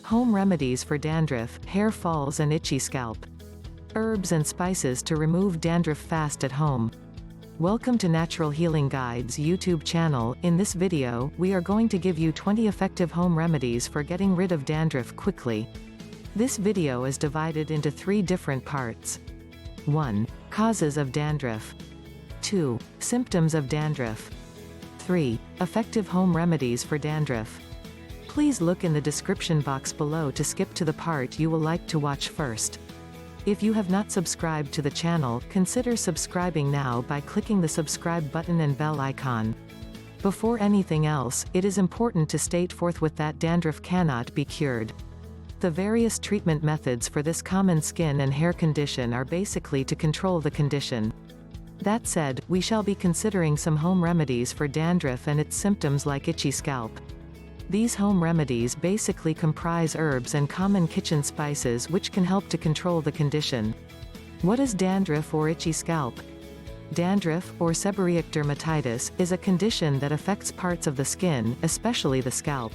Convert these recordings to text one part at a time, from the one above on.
Home remedies for dandruff, hair falls and itchy scalp. Herbs and spices to remove dandruff fast at home. Welcome to Natural Healing Guides YouTube channel. In this video, we are going to give you 20 effective home remedies for getting rid of dandruff quickly. This video is divided into 3 different parts. 1. Causes of dandruff. 2. Symptoms of dandruff. 3. Effective home remedies for dandruff. Please look in the description box below to skip to the part you will like to watch first. If you have not subscribed to the channel, consider subscribing now by clicking the subscribe button and bell icon. Before anything else, it is important to state forthwith that dandruff cannot be cured. The various treatment methods for this common skin and hair condition are basically to control the condition. That said, we shall be considering some home remedies for dandruff and its symptoms like itchy scalp. These home remedies basically comprise herbs and common kitchen spices which can help to control the condition. What is dandruff or itchy scalp? Dandruff, or seborrheic dermatitis, is a condition that affects parts of the skin, especially the scalp.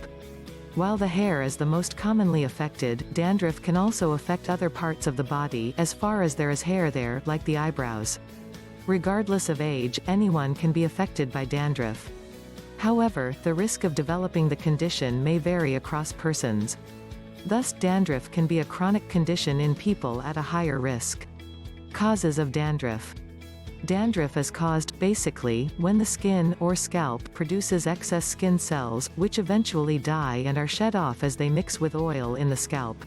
While the hair is the most commonly affected, dandruff can also affect other parts of the body as far as there is hair there, like the eyebrows. Regardless of age, anyone can be affected by dandruff. However, the risk of developing the condition may vary across persons. Thus, dandruff can be a chronic condition in people at a higher risk. Causes of dandruff. Dandruff is caused, basically, when the skin, or scalp, produces excess skin cells, which eventually die and are shed off as they mix with oil in the scalp.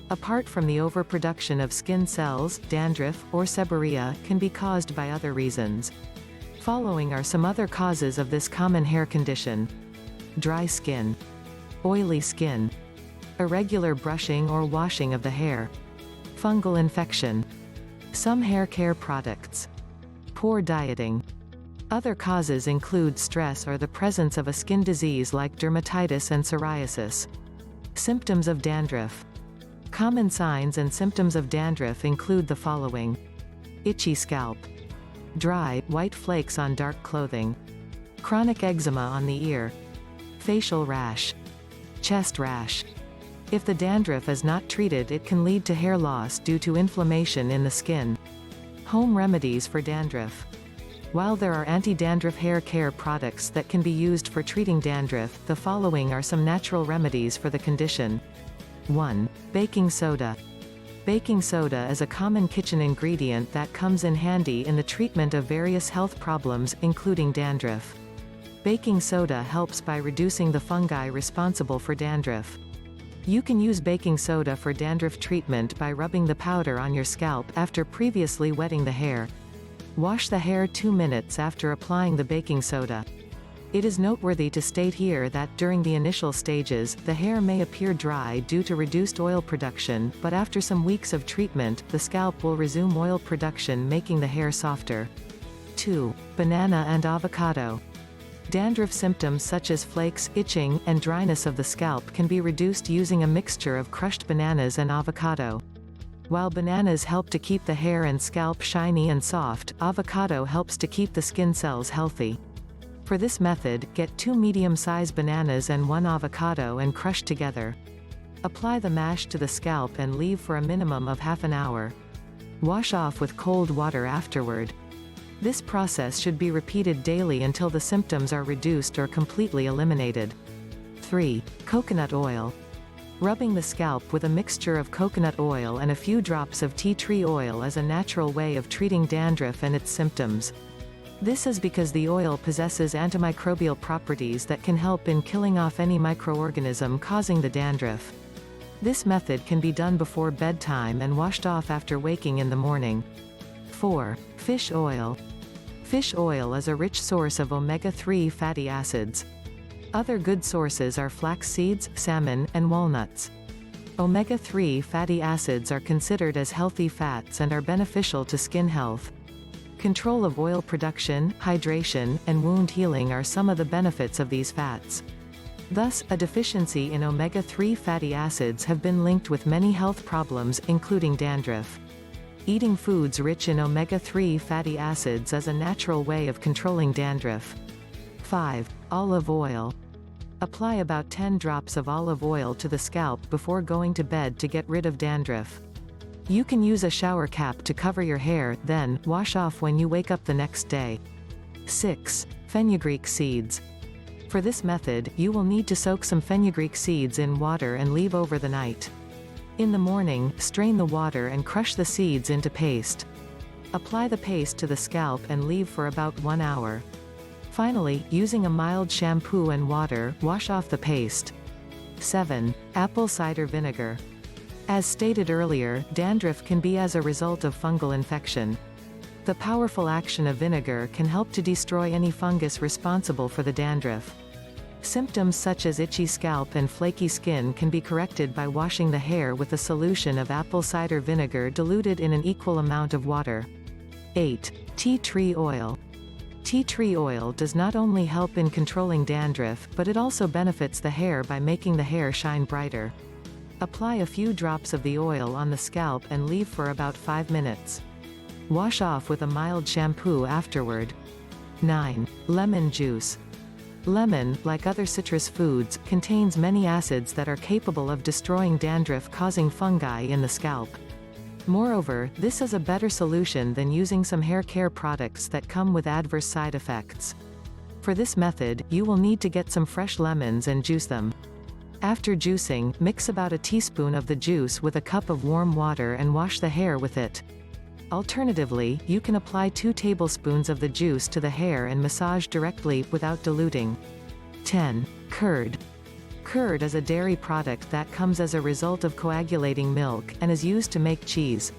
Apart from the overproduction of skin cells, dandruff, or seborrhea, can be caused by other reasons. Following are some other causes of this common hair condition. Dry skin. Oily skin. Irregular brushing or washing of the hair. Fungal infection. Some hair care products. Poor dieting. Other causes include stress or the presence of a skin disease like dermatitis and psoriasis. Symptoms of dandruff. Common signs and symptoms of dandruff include the following. Itchy scalp. Dry, white flakes on dark clothing. Chronic eczema on the ear. Facial rash. Chest rash. If the dandruff is not treated, it can lead to hair loss due to inflammation in the skin. Home remedies for dandruff. While there are anti-dandruff hair care products that can be used for treating dandruff, the following are some natural remedies for the condition. 1. Baking soda. Baking soda is a common kitchen ingredient that comes in handy in the treatment of various health problems, including dandruff. Baking soda helps by reducing the fungi responsible for dandruff. You can use baking soda for dandruff treatment by rubbing the powder on your scalp after previously wetting the hair. Wash the hair 2 minutes after applying the baking soda. It is noteworthy to state here that during the initial stages, the hair may appear dry due to reduced oil production, but after some weeks of treatment, the scalp will resume oil production, making the hair softer. 2. Banana and avocado. Dandruff symptoms such as flakes, itching, and dryness of the scalp can be reduced using a mixture of crushed bananas and avocado. While bananas help to keep the hair and scalp shiny and soft, avocado helps to keep the skin cells healthy. For this method, get 2 medium-sized bananas and 1 avocado and crush together. Apply the mash to the scalp and leave for a minimum of half an hour. Wash off with cold water afterward. This process should be repeated daily until the symptoms are reduced or completely eliminated. 3. Coconut oil. Rubbing the scalp with a mixture of coconut oil and a few drops of tea tree oil is a natural way of treating dandruff and its symptoms. This is because the oil possesses antimicrobial properties that can help in killing off any microorganism causing the dandruff. This method can be done before bedtime and washed off after waking in the morning. 4. Fish oil. Fish oil is a rich source of omega-3 fatty acids. Other good sources are flax seeds, salmon, and walnuts. Omega-3 fatty acids are considered as healthy fats and are beneficial to skin health. Control of oil production, hydration, and wound healing are some of the benefits of these fats. Thus, a deficiency in omega-3 fatty acids have been linked with many health problems, including dandruff. Eating foods rich in omega-3 fatty acids is a natural way of controlling dandruff. 5. Olive oil. Apply about 10 drops of olive oil to the scalp before going to bed to get rid of dandruff. You can use a shower cap to cover your hair, then wash off when you wake up the next day. 6. Fenugreek seeds. For this method, you will need to soak some fenugreek seeds in water and leave over the night. In the morning, strain the water and crush the seeds into paste. Apply the paste to the scalp and leave for about 1 hour. Finally, using a mild shampoo and water, wash off the paste. 7. Apple cider vinegar. As stated earlier, dandruff can be as a result of fungal infection. The powerful action of vinegar can help to destroy any fungus responsible for the dandruff. Symptoms such as itchy scalp and flaky skin can be corrected by washing the hair with a solution of apple cider vinegar diluted in an equal amount of water. 8. Tea tree oil. Tea tree oil does not only help in controlling dandruff, but it also benefits the hair by making the hair shine brighter. Apply a few drops of the oil on the scalp and leave for about 5 minutes. Wash off with a mild shampoo afterward. 9. Lemon juice. Lemon, like other citrus foods, contains many acids that are capable of destroying dandruff causing fungi in the scalp. Moreover, this is a better solution than using some hair care products that come with adverse side effects. For this method, you will need to get some fresh lemons and juice them. After juicing, mix about a teaspoon of the juice with a cup of warm water and wash the hair with it. Alternatively, you can apply 2 tablespoons of the juice to the hair and massage directly, without diluting. 10. Curd. Curd is a dairy product that comes as a result of coagulating milk, and is used to make cheese.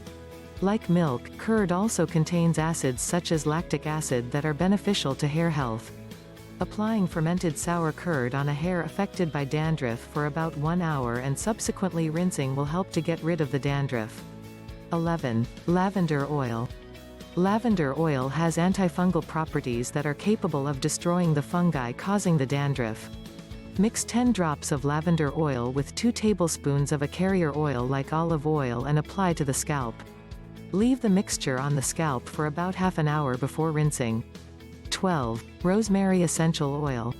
Like milk, curd also contains acids such as lactic acid that are beneficial to hair health. Applying fermented sour curd on a hair affected by dandruff for about 1 hour and subsequently rinsing will help to get rid of the dandruff. 11. Lavender oil. Lavender oil has antifungal properties that are capable of destroying the fungi causing the dandruff. Mix 10 drops of lavender oil with 2 tablespoons of a carrier oil like olive oil and apply to the scalp. Leave the mixture on the scalp for about half an hour before rinsing. 12. Rosemary essential oil.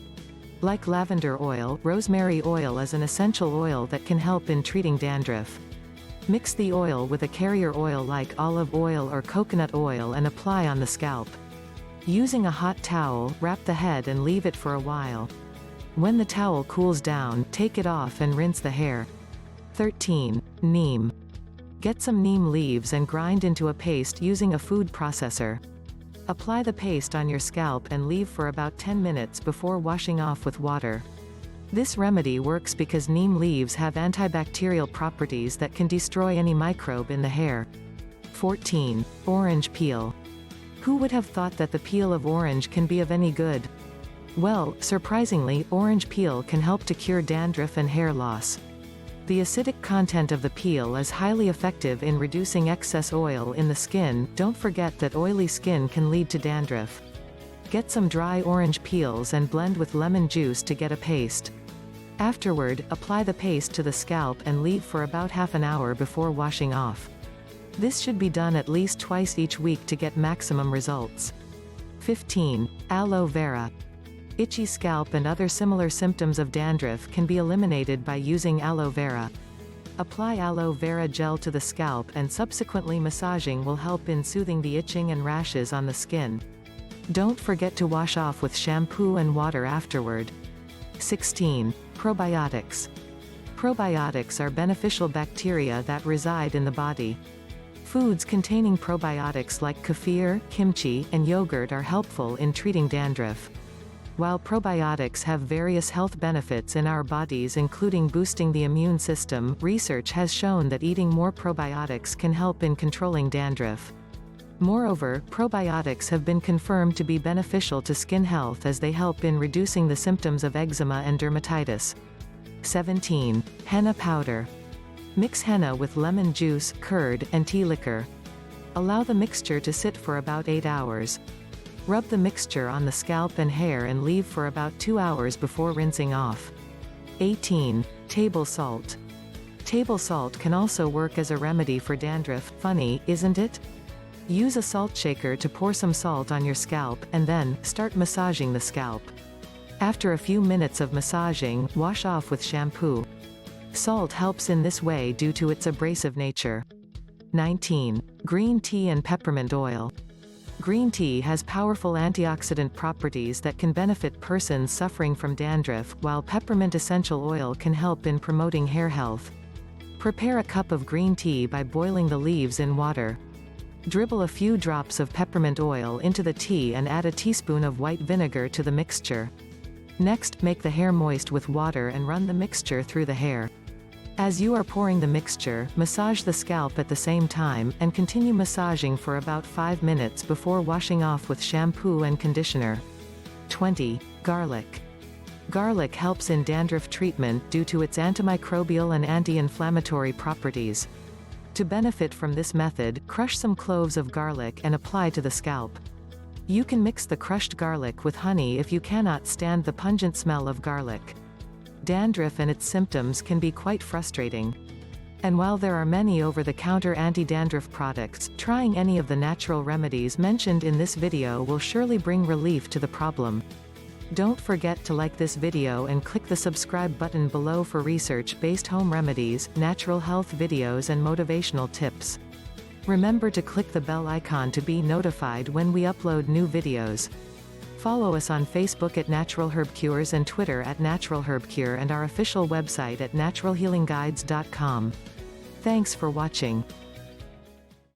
Like lavender oil, rosemary oil is an essential oil that can help in treating dandruff. Mix the oil with a carrier oil like olive oil or coconut oil and apply on the scalp. Using a hot towel, wrap the head and leave it for a while. When the towel cools down, take it off and rinse the hair. 13. Neem. Get some neem leaves and grind into a paste using a food processor. Apply the paste on your scalp and leave for about 10 minutes before washing off with water. This remedy works because neem leaves have antibacterial properties that can destroy any microbe in the hair. 14. Orange peel. Who would have thought that the peel of orange can be of any good? Well, surprisingly, orange peel can help to cure dandruff and hair loss. The acidic content of the peel is highly effective in reducing excess oil in the skin. Don't forget that oily skin can lead to dandruff. Get some dry orange peels and blend with lemon juice to get a paste. Afterward, apply the paste to the scalp and leave for about half an hour before washing off. This should be done at least twice each week to get maximum results. 15. Aloe vera. Itchy scalp and other similar symptoms of dandruff can be eliminated by using aloe vera. Apply aloe vera gel to the scalp and subsequently massaging will help in soothing the itching and rashes on the skin. Don't forget to wash off with shampoo and water afterward. 16. Probiotics. Probiotics are beneficial bacteria that reside in the body. Foods containing probiotics like kefir, kimchi, and yogurt are helpful in treating dandruff. While probiotics have various health benefits in our bodies including boosting the immune system, research has shown that eating more probiotics can help in controlling dandruff. Moreover, probiotics have been confirmed to be beneficial to skin health as they help in reducing the symptoms of eczema and dermatitis. 17. Henna powder. Mix henna with lemon juice, curd, and tea liquor. Allow the mixture to sit for about 8 hours. Rub the mixture on the scalp and hair and leave for about 2 hours before rinsing off. 18. Table salt. Table salt can also work as a remedy for dandruff. Funny, isn't it? Use a salt shaker to pour some salt on your scalp, and then, start massaging the scalp. After a few minutes of massaging, wash off with shampoo. Salt helps in this way due to its abrasive nature. 19. Green tea and peppermint oil. Green tea has powerful antioxidant properties that can benefit persons suffering from dandruff, while peppermint essential oil can help in promoting hair health. Prepare a cup of green tea by boiling the leaves in water. Dribble a few drops of peppermint oil into the tea and add a teaspoon of white vinegar to the mixture. Next, make the hair moist with water and run the mixture through the hair. As you are pouring the mixture, massage the scalp at the same time, and continue massaging for about 5 minutes before washing off with shampoo and conditioner. 20. Garlic. Garlic helps in dandruff treatment due to its antimicrobial and anti-inflammatory properties. To benefit from this method, crush some cloves of garlic and apply to the scalp. You can mix the crushed garlic with honey if you cannot stand the pungent smell of garlic. Dandruff and its symptoms can be quite frustrating. And while there are many over-the-counter anti-dandruff products, trying any of the natural remedies mentioned in this video will surely bring relief to the problem. Don't forget to like this video and click the subscribe button below for research-based home remedies, natural health videos and motivational tips. Remember to click the bell icon to be notified when we upload new videos. Follow us on Facebook at Natural Herb Cures and Twitter at Natural Herb Cure and our official website at naturalhealingguides.com. Thanks for watching.